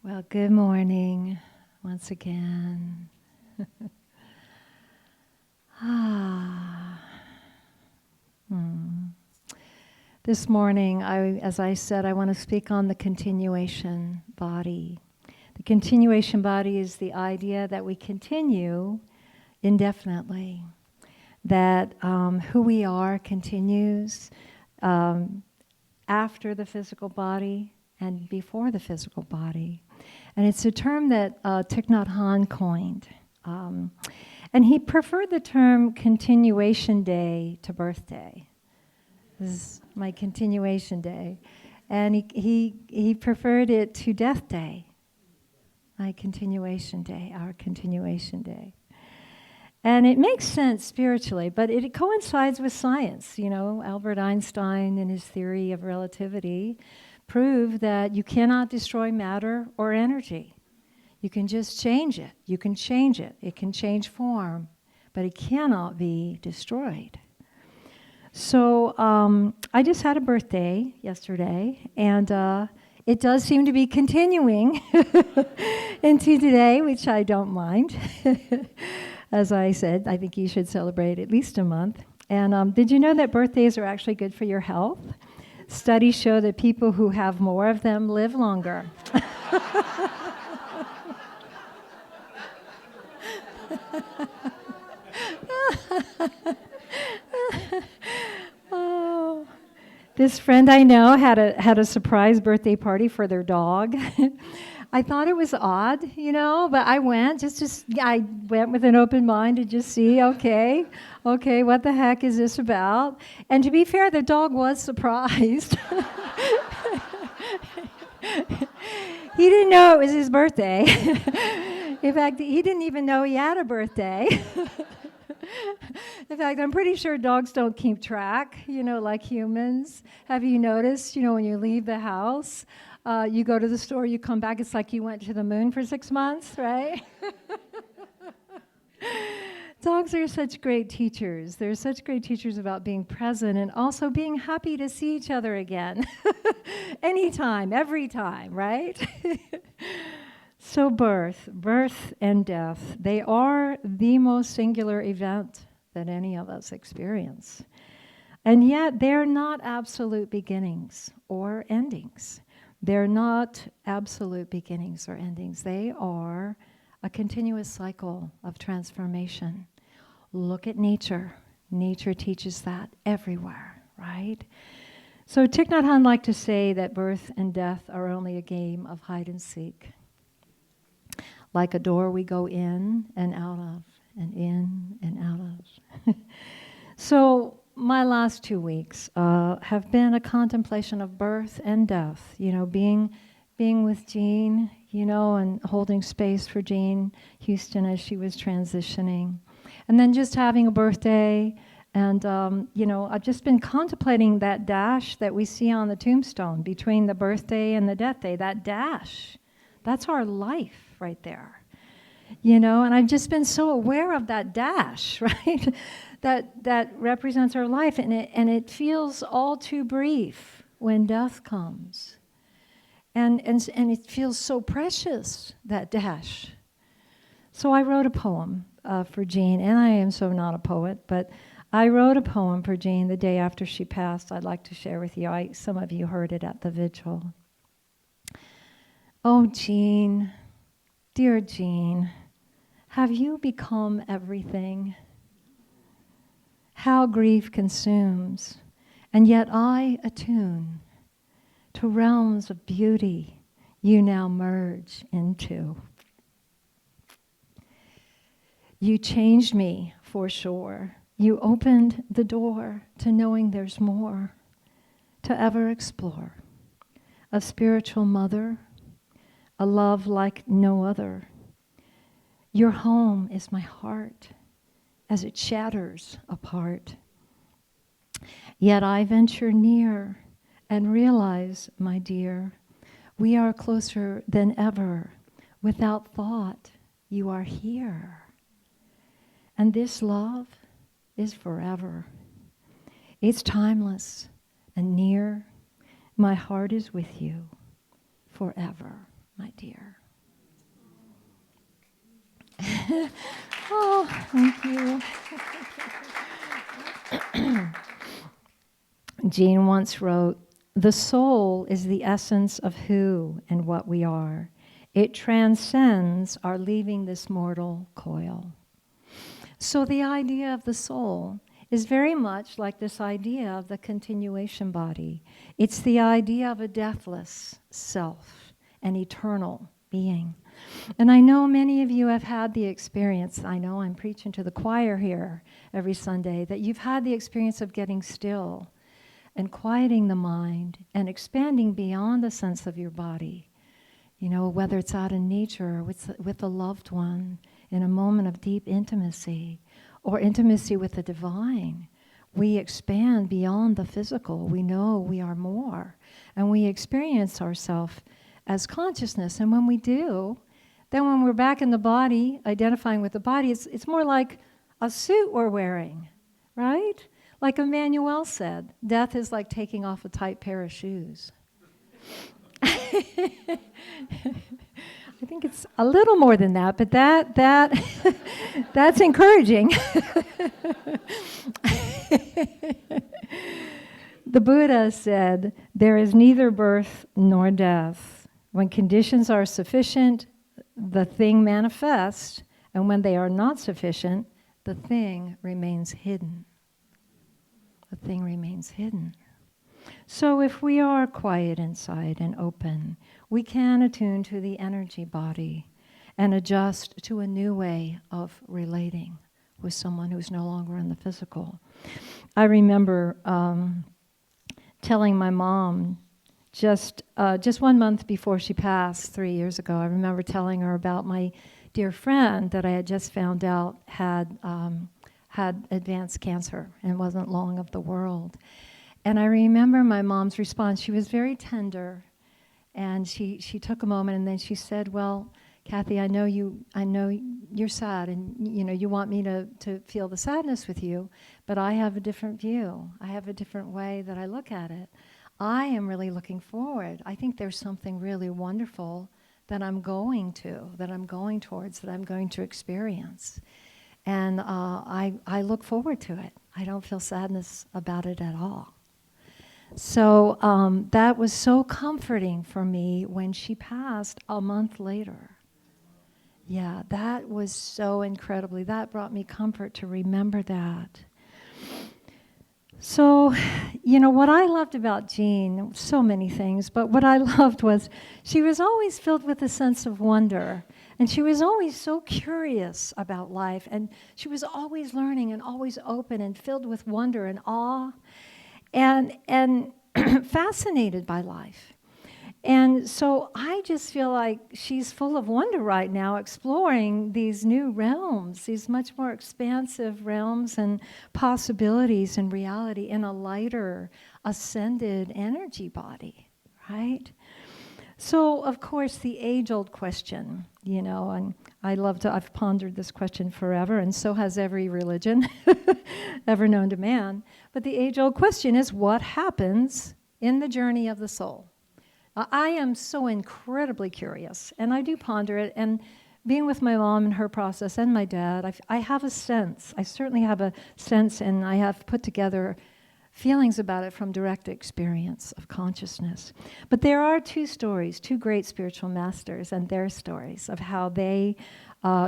Well, good morning once again. Hmm. This morning, as I said, I want to speak on the continuation body. The continuation body is the idea that we continue indefinitely, that who we are continues after the physical body and before the physical body. And it's a term that Thich Nhat Hanh coined. And he preferred the term continuation day to birthday. This is my continuation day. And he preferred it to death day, my continuation day, our continuation day. And it makes sense spiritually, but it coincides with science. You know, Albert Einstein, in his theory of relativity, proved that you cannot destroy matter or energy. You can just change it. You can change it. It can change form, but it cannot be destroyed. So I just had a birthday yesterday, and it does seem to be continuing into today, which I don't mind. As I said, I think you should celebrate at least a month. And did you know that birthdays are actually good for your health? Studies show that people who have more of them live longer. Oh, this friend I know had a surprise birthday party for their dog. I thought it was odd, you know, but I went I went with an open mind to just see, okay, what the heck is this about? And to be fair, the dog was surprised. He didn't know it was his birthday. In fact, he didn't even know he had a birthday. In fact, I'm pretty sure dogs don't keep track, you know, like humans. Have you noticed, you know, when you leave the house, you go to the store, you come back, it's like you went to the moon for 6 months, right? Dogs are such great teachers. They're such great teachers about being present and also being happy to see each other again. Anytime, every time, right? So birth and death, they are the most singular event that any of us experience. And yet they're not absolute beginnings or endings. They're not absolute beginnings or endings. They are a continuous cycle of transformation. Look at nature. Nature teaches that everywhere, right? So Thich Nhat Hanh liked to say that birth and death are only a game of hide and seek. Like a door we go in and out of, and in and out of. So my last 2 weeks have been a contemplation of birth and death, you know, being with Jean, you know, and holding space for Jean Houston as she was transitioning. And then just having a birthday, and, you know, I've just been contemplating that dash that we see on the tombstone between the birthday and the death day, that dash. That's our life right there. You know, and I've just been so aware of that dash, right? that represents our life, and it feels all too brief when death comes. And it feels so precious, that dash. So I wrote a poem for Jean, and I am so not a poet, but I wrote a poem for Jean the day after she passed. I'd like to share with you. Some of you heard it at the vigil. Oh, Jean, dear Jean, have you become everything? How grief consumes, and yet I attune to realms of beauty you now merge into. You changed me for sure. You opened the door to knowing there's more to ever explore. A spiritual mother, a love like no other. Your home is my heart as it shatters apart. Yet I venture near and realize, my dear, we are closer than ever. Without thought, you are here. And this love is forever. It's timeless and near. My heart is with you forever, my dear. Oh, thank you. Jean once wrote, "The soul is the essence of who and what we are. It transcends our leaving this mortal coil." So the idea of the soul is very much like this idea of the continuation body. It's the idea of a deathless self, an eternal being. And I know many of you have had the experience, I know I'm preaching to the choir here every Sunday, that you've had the experience of getting still and quieting the mind and expanding beyond the sense of your body. You know, whether it's out in nature or with a loved one, in a moment of deep intimacy, or intimacy with the divine, we expand beyond the physical. We know we are more, and we experience ourselves as consciousness. And when we do, then when we're back in the body, identifying with the body, it's more like a suit we're wearing, right? Like Emmanuel said, death is like taking off a tight pair of shoes. I think it's a little more than that, but that's encouraging. The Buddha said, "There is neither birth nor death. When conditions are sufficient, the thing manifests, and when they are not sufficient, the thing remains hidden." The thing remains hidden. So if we are quiet inside and open, we can attune to the energy body and adjust to a new way of relating with someone who's no longer in the physical. I remember telling my mom just 1 month before she passed 3 years ago, I remember telling her about my dear friend that I had just found out had advanced cancer and wasn't long of the world. And I remember my mom's response. She was very tender, and she took a moment, and then she said, "Well, Kathy, I know you're sad, and you want me to feel the sadness with you, but I have a different view. I have a different way that I look at it. I am really looking forward. I think there's something really wonderful that I'm going towards, that I'm going to experience. And I look forward to it. I don't feel sadness about it at all." So that was so comforting for me when she passed a month later. Yeah, that was so incredibly, that brought me comfort to remember that. So, what I loved about Jean, so many things, but what I loved was she was always filled with a sense of wonder. And she was always so curious about life. And she was always learning and always open and filled with wonder and awe and fascinated by life. And so I just feel like she's full of wonder right now, exploring these new realms, these much more expansive realms and possibilities and reality in a lighter, ascended energy body, right? So, of course, the age-old question, and I've pondered this question forever, and so has every religion ever known to man. But the age-old question is, what happens in the journey of the soul? I am so incredibly curious, and I do ponder it. And being with my mom and her process and my dad, I have a sense. I certainly have a sense, and I have put together feelings about it from direct experience of consciousness. But there are two great spiritual masters and their stories of how they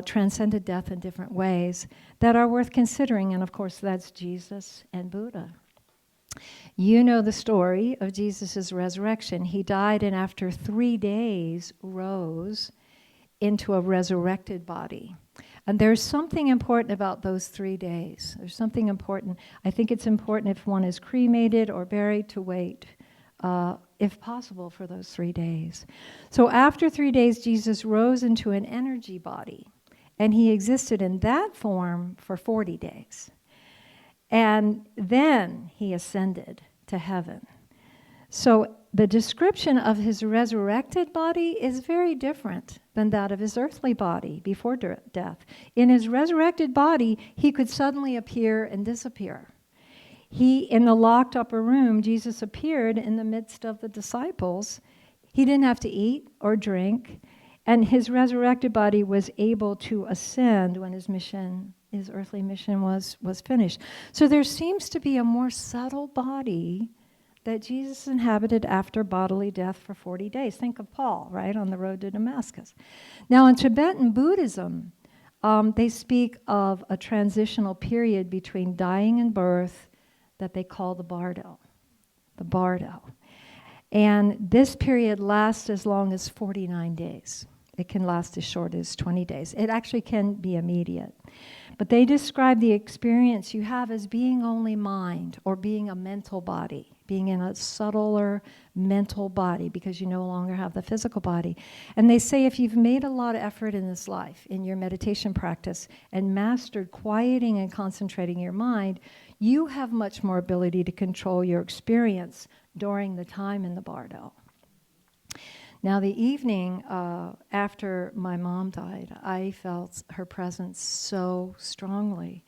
transcended death in different ways that are worth considering, and of course that's Jesus and Buddha. You know the story of Jesus' resurrection. He died and after 3 days rose into a resurrected body. And there's something important about those 3 days. There's something important. I think it's important if one is cremated or buried to wait, if possible, for those 3 days. So after 3 days, Jesus rose into an energy body, and he existed in that form for 40 days. And then he ascended to heaven. So the description of his resurrected body is very different than that of his earthly body before death. In his resurrected body, he could suddenly appear and disappear. In the locked upper room, Jesus appeared in the midst of the disciples. He didn't have to eat or drink. And his resurrected body was able to ascend when his earthly mission was finished. So there seems to be a more subtle body that Jesus inhabited after bodily death for 40 days. Think of Paul, right, on the road to Damascus. Now, in Tibetan Buddhism, they speak of a transitional period between dying and birth that they call the bardo. The bardo. And this period lasts as long as 49 days. It can last as short as 20 days. It actually can be immediate. But they describe the experience you have as being only mind, or being a mental body, being in a subtler mental body because you no longer have the physical body. And they say if you've made a lot of effort in this life, in your meditation practice, and mastered quieting and concentrating your mind, you have much more ability to control your experience during the time in the bardo. Now, the evening after my mom died, I felt her presence so strongly.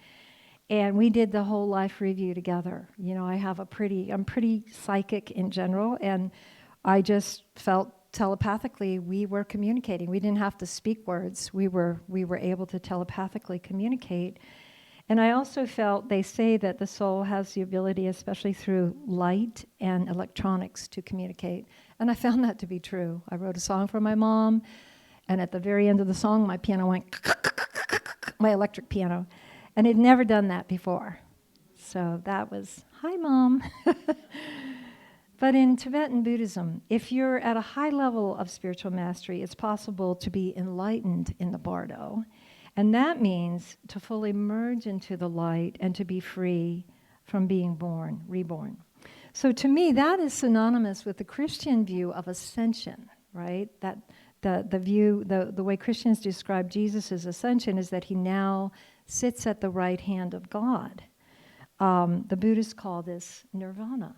And we did the whole life review together. You know, I'm pretty psychic in general, and I just felt telepathically we were communicating. We didn't have to speak words. We were able to telepathically communicate. And I also felt, they say that the soul has the ability, especially through light and electronics, to communicate. And I found that to be true. I wrote a song for my mom, and at the very end of the song, my piano went, my electric piano. And I'd never done that before. So that was, hi, Mom. But in Tibetan Buddhism, if you're at a high level of spiritual mastery, it's possible to be enlightened in the bardo. And that means to fully merge into the light and to be free from being reborn. So to me, that is synonymous with the Christian view of ascension, right? That the way Christians describe Jesus' ascension is that he now sits at the right hand of God. The Buddhists call this nirvana,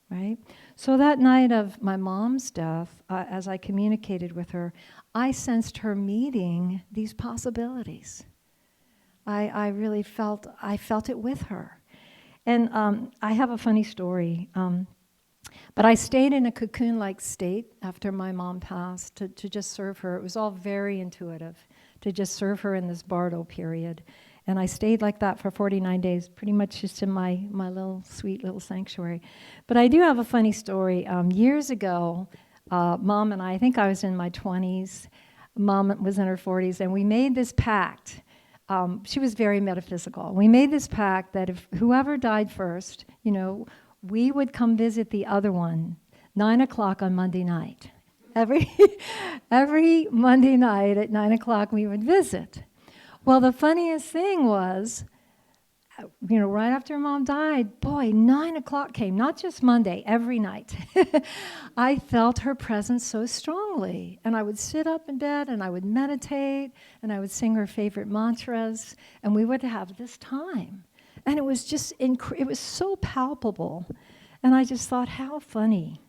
right? So that night of my mom's death, as I communicated with her, I sensed her meeting these possibilities. I really felt it with her. And I have a funny story. But I stayed in a cocoon-like state after my mom passed to just serve her. It was all very intuitive, to just serve her in this bardo period. And I stayed like that for 49 days, pretty much just in my little sweet little sanctuary. But I do have a funny story. Years ago, Mom and I think I was in my 20s, Mom was in her 40s, and we made this pact. She was very metaphysical. We made this pact that if whoever died first, you know, we would come visit the other one, 9 o'clock on Monday night. Every Monday night at 9 o'clock we would visit. Well, the funniest thing was, you know, right after Mom died, boy, 9 o'clock came, not just Monday, every night. I felt her presence so strongly. And I would sit up in bed and I would meditate and I would sing her favorite mantras and we would have this time. And it was just, it was so palpable. And I just thought, how funny.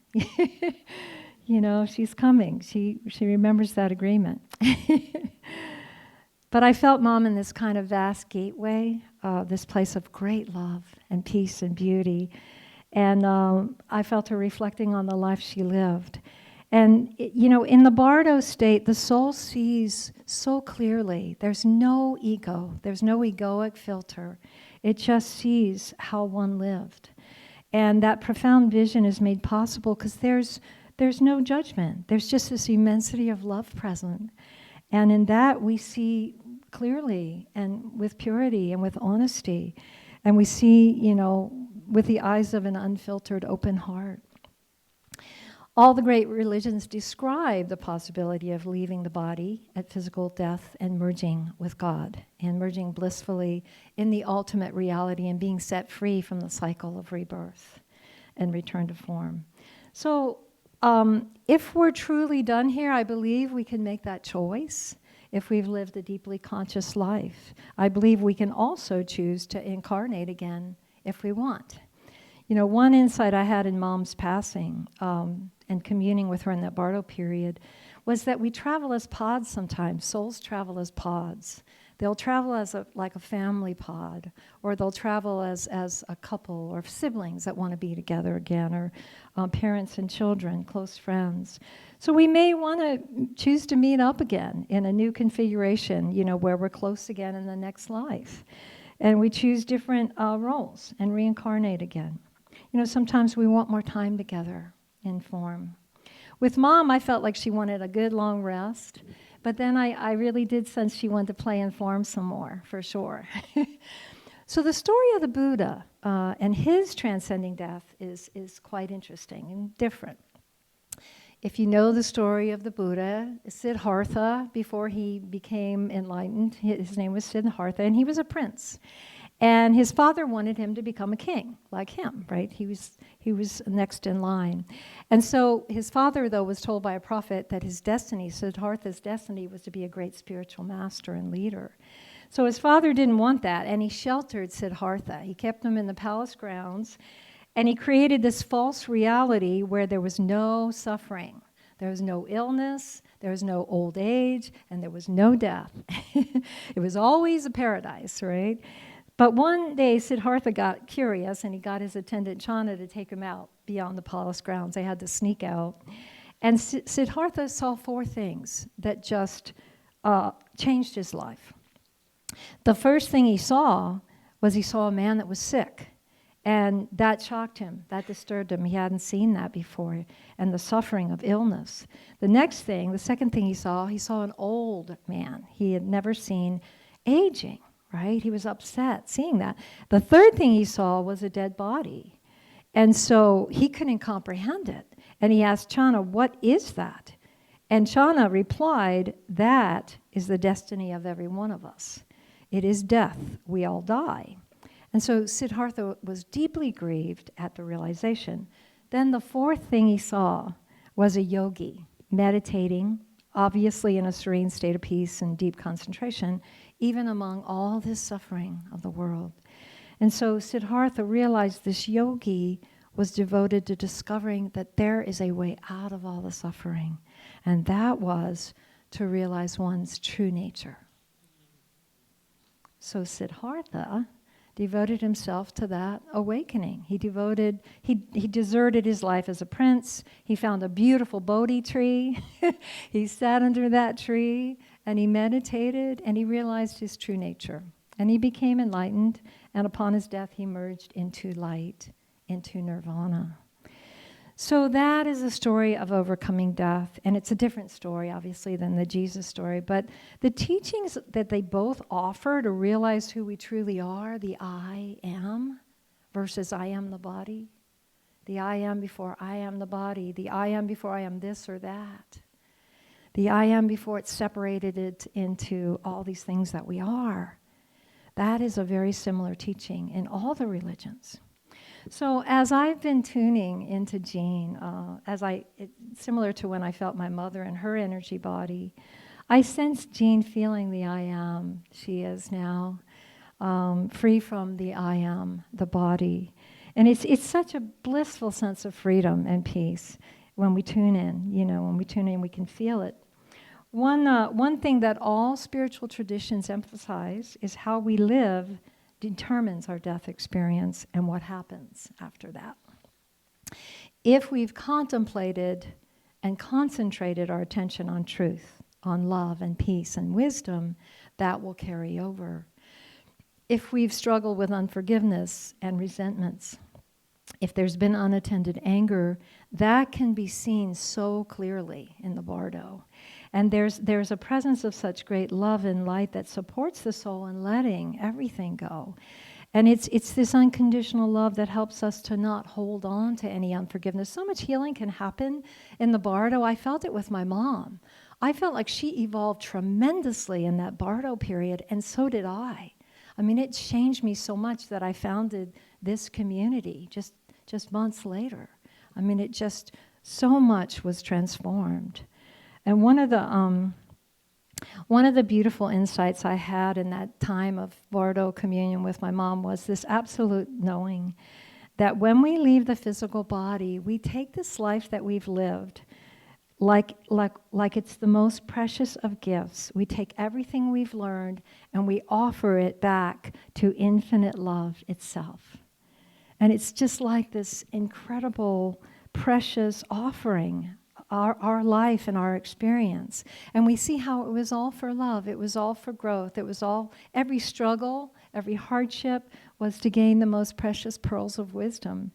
You know, she's coming. She remembers that agreement. But I felt Mom in this kind of vast gateway, this place of great love and peace and beauty. And I felt her reflecting on the life she lived. And, you know, in the bardo state, the soul sees so clearly. There's no ego. There's no egoic filter. It just sees how one lived. And that profound vision is made possible because there's no judgment. There's just this immensity of love present. And in that we see clearly and with purity and with honesty. And we see, you know, with the eyes of an unfiltered open heart. All the great religions describe the possibility of leaving the body at physical death and merging with God and merging blissfully in the ultimate reality and being set free from the cycle of rebirth and return to form. So if we're truly done here, I believe we can make that choice if we've lived a deeply conscious life. I believe we can also choose to incarnate again if we want. You know, one insight I had in Mom's passing and communing with her in that bardo period was that we travel as pods sometimes. Souls travel as pods. They'll travel as like a family pod, or they'll travel as a couple or siblings that want to be together again, or parents and children, close friends. So we may want to choose to meet up again in a new configuration, where we're close again in the next life. And we choose different roles and reincarnate again. Sometimes we want more time together in form. With Mom, I felt like she wanted a good long rest, but then I really did sense she wanted to play in form some more, for sure. So the story of the Buddha and his transcending death is quite interesting and different. If you know the story of the Buddha, Siddhartha, before he became enlightened, his name was Siddhartha, and he was a prince. And his father wanted him to become a king, like him, right? He was next in line. And so his father, though, was told by a prophet that his destiny, Siddhartha's destiny, was to be a great spiritual master and leader. So his father didn't want that, and he sheltered Siddhartha. He kept him in the palace grounds, and he created this false reality where there was no suffering. There was no illness, there was no old age, and there was no death. It was always a paradise, right? But one day, Siddhartha got curious, and he got his attendant Channa to take him out beyond the palace grounds. They had to sneak out. And Siddhartha saw 4 things that just changed his life. The first thing he saw was he saw a man that was sick. And that shocked him, that disturbed him. He hadn't seen that before, and the suffering of illness. The second thing he saw an old man he had never seen aging. Right? He was upset seeing that. The third thing he saw was a dead body. And so he couldn't comprehend it. And he asked Channa, "What is that?" And Channa replied, "That is the destiny of every one of us. It is death. We all die." And so Siddhartha was deeply grieved at the realization. Then the fourth thing he saw was a yogi meditating, obviously in a serene state of peace and deep concentration, even among all this suffering of the world. And so Siddhartha realized this yogi was devoted to discovering that there is a way out of all the suffering, and that was to realize one's true nature. So Siddhartha devoted himself to that awakening. He deserted his life as a prince. He found a beautiful Bodhi tree. He sat under that tree and he meditated and he realized his true nature. And he became enlightened, and upon his death he merged into light, into nirvana. So that is a story of overcoming death, and it's a different story, obviously, than the Jesus story. But the teachings that they both offer to realize who we truly are, the I am versus I am the body, the I am before I am the body, the I am before I am this or that, the I am before it separated it into all these things that we are. That is a very similar teaching in all the religions. So as I've been tuning into Jean, similar to when I felt my mother and her energy body, I sensed Jean feeling the I am. She is now free from the I am, the body. And it's such a blissful sense of freedom and peace when we tune in. When we tune in, we can feel it. One thing that all spiritual traditions emphasize is how we live determines our death experience and what happens after that. If we've contemplated and concentrated our attention on truth, on love and peace and wisdom, that will carry over. If we've struggled with unforgiveness and resentments, if there's been unattended anger, that can be seen so clearly in the bardo. And there's a presence of such great love and light that supports the soul in letting everything go. And it's this unconditional love that helps us to not hold on to any unforgiveness. So much healing can happen in the bardo. I felt it with my mom. I felt like she evolved tremendously in that bardo period, and so did I. I mean, it changed me so much that I founded this community just months later. I mean, it just, so much was transformed. And one of the beautiful insights I had in that time of bardo communion with my mom was this absolute knowing that when we leave the physical body, we take this life that we've lived like it's the most precious of gifts. We take everything we've learned and we offer it back to infinite love itself. And it's just like this incredible, precious offering, our life and our experience. And we see how it was all for love. It was all for growth. It was all, every struggle, every hardship was to gain the most precious pearls of wisdom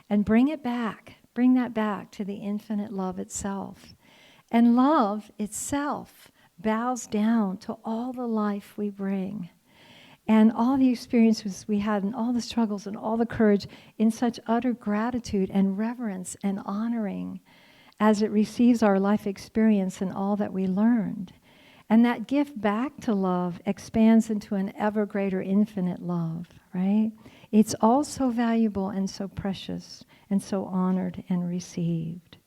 and bring that back to the infinite love itself. And love itself bows down to all the life we bring. And all the experiences we had and all the struggles and all the courage in such utter gratitude and reverence and honoring as it receives our life experience and all that we learned. And that gift back to love expands into an ever greater infinite love, right? It's all so valuable and so precious and so honored and received.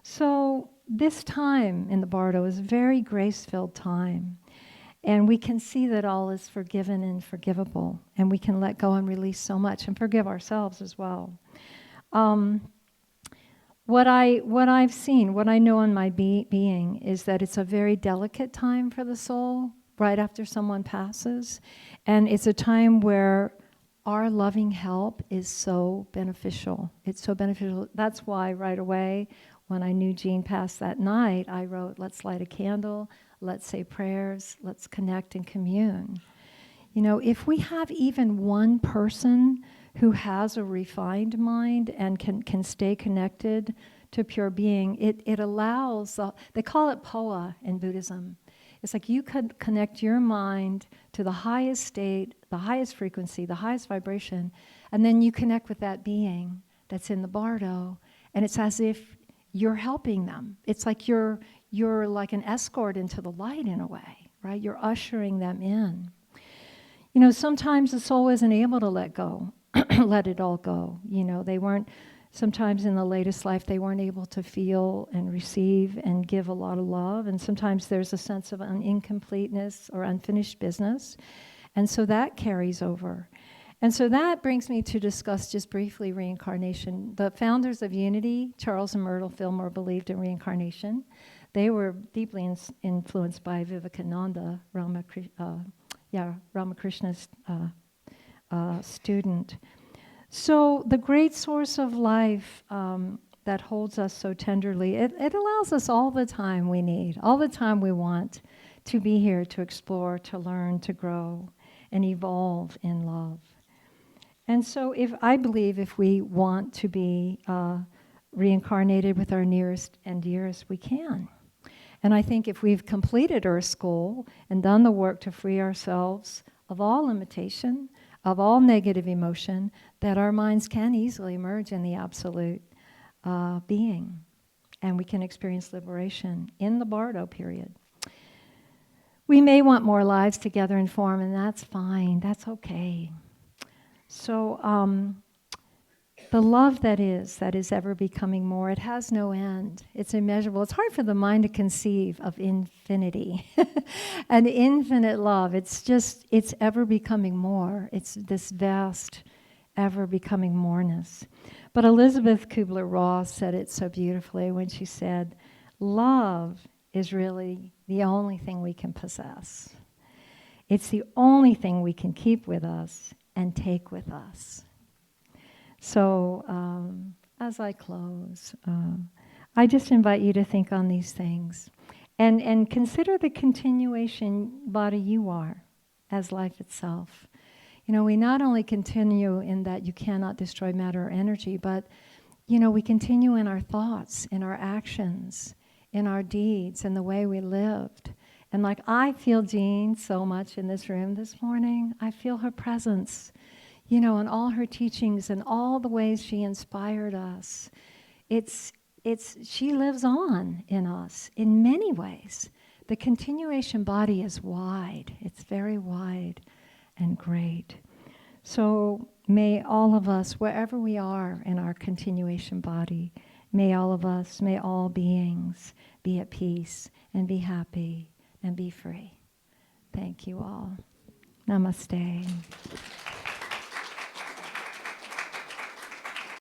So this time in the bardo is a very grace-filled time. And we can see that all is forgiven and forgivable. And we can let go and release so much and forgive ourselves as well. What I've seen, what I know in my being is that it's a very delicate time for the soul right after someone passes. And it's a time where our loving help is so beneficial. It's so beneficial. That's why right away, when I knew Jean passed that night, I wrote, let's light a candle, let's say prayers, let's connect and commune. You know, if we have even one person who has a refined mind and can stay connected to pure being, it allows, they call it poa in Buddhism. It's like you could connect your mind to the highest state, the highest frequency, the highest vibration, and then you connect with that being that's in the bardo, and it's as if you're helping them. It's like you're like an escort into the light in a way, right? You're ushering them in. You know, sometimes the soul isn't able to let go, let it all go. You know, they weren't, sometimes in the latest life, they weren't able to feel and receive and give a lot of love. And sometimes there's a sense of an incompleteness or unfinished business. And so that carries over. And so that brings me to discuss just briefly reincarnation. The founders of Unity, Charles and Myrtle Fillmore, believed in reincarnation. They were deeply influenced by Vivekananda, Ramakrishna's student. So the great source of life that holds us so tenderly, it allows us all the time we need, all the time we want to be here, to explore, to learn, to grow, and evolve in love. And so I believe if we want to be reincarnated with our nearest and dearest, we can. And I think if we've completed Earth School and done the work to free ourselves of all limitation, of all negative emotion, that our minds can easily merge in the absolute being. And we can experience liberation in the bardo period. We may want more lives together in form, and that's fine, that's okay. So the love that is ever becoming more, it has no end. It's immeasurable. It's hard for the mind to conceive of infinity. An infinite love, it's ever becoming more. It's this vast, ever becoming moreness. But Elizabeth Kubler-Ross said it so beautifully when she said, love is really the only thing we can possess. It's the only thing we can keep with us and take with us. So as I close, I just invite you to think on these things and consider the continuation body you are as life itself. You know, we not only continue in that you cannot destroy matter or energy, but, you know, we continue in our thoughts, in our actions, in our deeds, in the way we lived. And like I feel Jean so much in this room this morning. I feel her presence, you know, and all her teachings and all the ways she inspired us. She lives on in us in many ways. The continuation body is wide. It's very wide and great. So may all of us, wherever we are in our continuation body, may all beings be at peace and be happy and be free. Thank you all. Namaste.